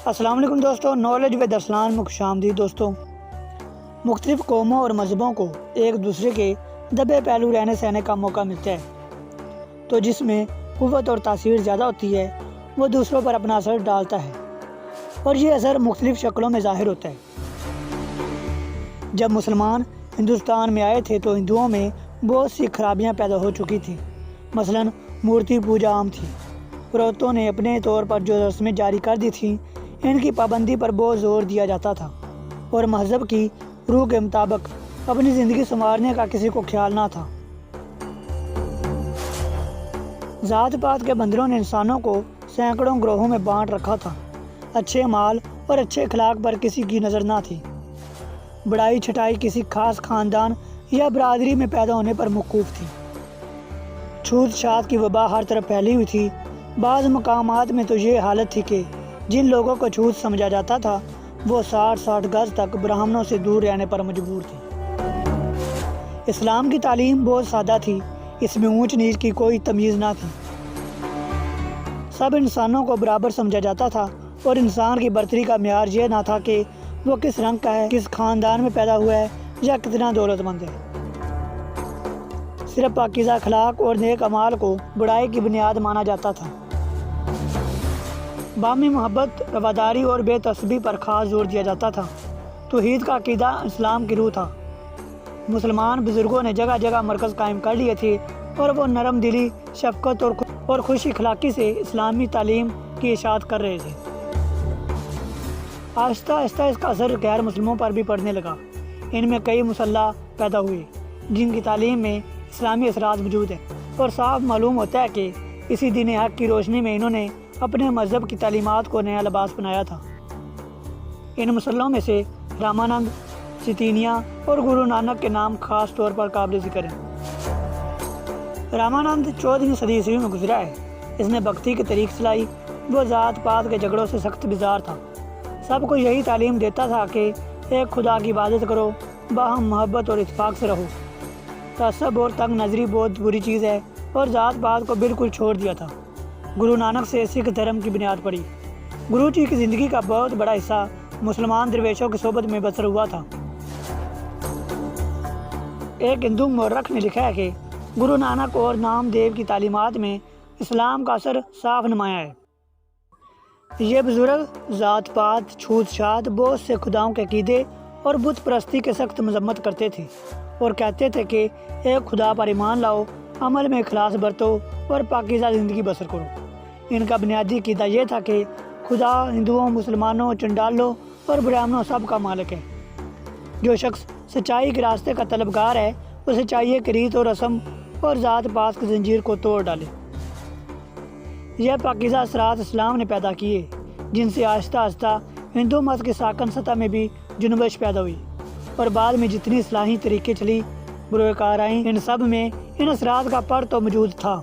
السلام علیکم دوستوں، نالج ود ارسلان میں خوش آمدید دوستوں۔ مختلف قوموں اور مذہبوں کو ایک دوسرے کے دبے پہلو رہنے سہنے کا موقع ملتا ہے، تو جس میں قوت اور تاثیر زیادہ ہوتی ہے وہ دوسروں پر اپنا اثر ڈالتا ہے، اور یہ اثر مختلف شکلوں میں ظاہر ہوتا ہے۔ جب مسلمان ہندوستان میں آئے تھے تو ہندوؤں میں بہت سی خرابیاں پیدا ہو چکی تھیں۔ مثلاً مورتی پوجا عام تھی، پروہتوں نے اپنے طور پر جو رسمیں جاری کر دی تھیں ان کی پابندی پر بہت زور دیا جاتا تھا، اور مذہب کی روح کے مطابق اپنی زندگی سنوارنے کا کسی کو خیال نہ تھا۔ ذات پات کے بندروں نے انسانوں کو سینکڑوں گروہوں میں بانٹ رکھا تھا۔ اچھے اعمال اور اچھے اخلاق پر کسی کی نظر نہ تھی۔ بڑائی چھٹائی کسی خاص خاندان یا برادری میں پیدا ہونے پر موقوف تھی۔ چھوت چھات کی وبا ہر طرف پھیلی ہوئی تھی۔ بعض مقامات میں تو یہ حالت تھی کہ جن لوگوں کو چھوت سمجھا جاتا تھا وہ 60 گز تک برہمنوں سے دور رہنے پر مجبور تھی۔ اسلام کی تعلیم بہت سادہ تھی، اس میں اونچ نیچ کی کوئی تمیز نہ تھی۔ سب انسانوں کو برابر سمجھا جاتا تھا، اور انسان کی برتری کا معیار یہ نہ تھا کہ وہ کس رنگ کا ہے، کس خاندان میں پیدا ہوا ہے یا کتنا دولت مند ہے۔ صرف پاکیزہ اخلاق اور نیک اعمال کو بڑائی کی بنیاد مانا جاتا تھا۔ باہمی محبت، رواداری اور بے تعصبی پر خاص زور دیا جاتا تھا۔ توحید کا عقیدہ اسلام کی روح تھا۔ مسلمان بزرگوں نے جگہ جگہ مرکز قائم کر لیے تھے، اور وہ نرم دلی، شفقت اور خوش اخلاقی سے اسلامی تعلیم کی اشاعت کر رہے تھے۔ آہستہ آہستہ اس کا اثر غیر مسلموں پر بھی پڑنے لگا۔ ان میں کئی مسلح پیدا ہوئے جن کی تعلیم میں اسلامی اثرات موجود ہیں، اور صاف معلوم ہوتا ہے کہ اسی دین حق کی روشنی میں انہوں نے اپنے مذہب کی تعلیمات کو نیا لباس بنایا تھا۔ ان مسلحوں میں سے رامانند، چیتنیا اور گرو نانک کے نام خاص طور پر قابل ذکر ہیں۔ رامانند 14ویں صدی عیسوی میں گزرا ہے۔ اس نے بھکتی کی طریق چلائی۔ وہ ذات پات کے جھگڑوں سے سخت بیزار تھا۔ سب کو یہی تعلیم دیتا تھا کہ ایک خدا کی عبادت کرو، باہم محبت اور اتفاق سے رہو۔ تعصب اور تنگ نظری بہت بری چیز ہے، اور ذات پات کو بالکل چھوڑ دیا تھا۔ گرو نانک سے سکھ دھرم کی بنیاد پڑی۔ گرو جی کی زندگی کا بہت بڑا حصہ مسلمان درویشوں کی صحبت میں بسر ہوا تھا۔ ایک ہندو مورخ نے لکھا ہے کہ گرو نانک اور نام دیو کی تعلیمات میں اسلام کا اثر صاف نمایاں ہے۔ یہ بزرگ ذات پات، چھوت چھات، بہت سے خداؤں کے عقیدے اور بت پرستی کے سخت مذمت کرتے تھے، اور کہتے تھے کہ ایک خدا پر ایمان لاؤ، عمل میں اخلاص برتو اور پاکیزہ زندگی بسر کرو۔ ان کا بنیادی عقیدہ یہ تھا کہ خدا ہندوؤں، مسلمانوں، چنڈالوں اور برہمنوں سب کا مالک ہے۔ جو شخص سچائی کے راستے کا طلبگار ہے اسے چاہیے کہ ریت اور رسم اور ذات پات کی زنجیر کو توڑ ڈالے۔ یہ پاکیزہ اثرات اسلام نے پیدا کیے، جن سے آہستہ آہستہ ہندو مت کی ساکن سطح میں بھی جنبش پیدا ہوئی، اور بعد میں جتنی اصلاحی طریقے چلی بروئے کار آئیں، ان سب میں ان اثرات کا پڑ تو موجود تھا۔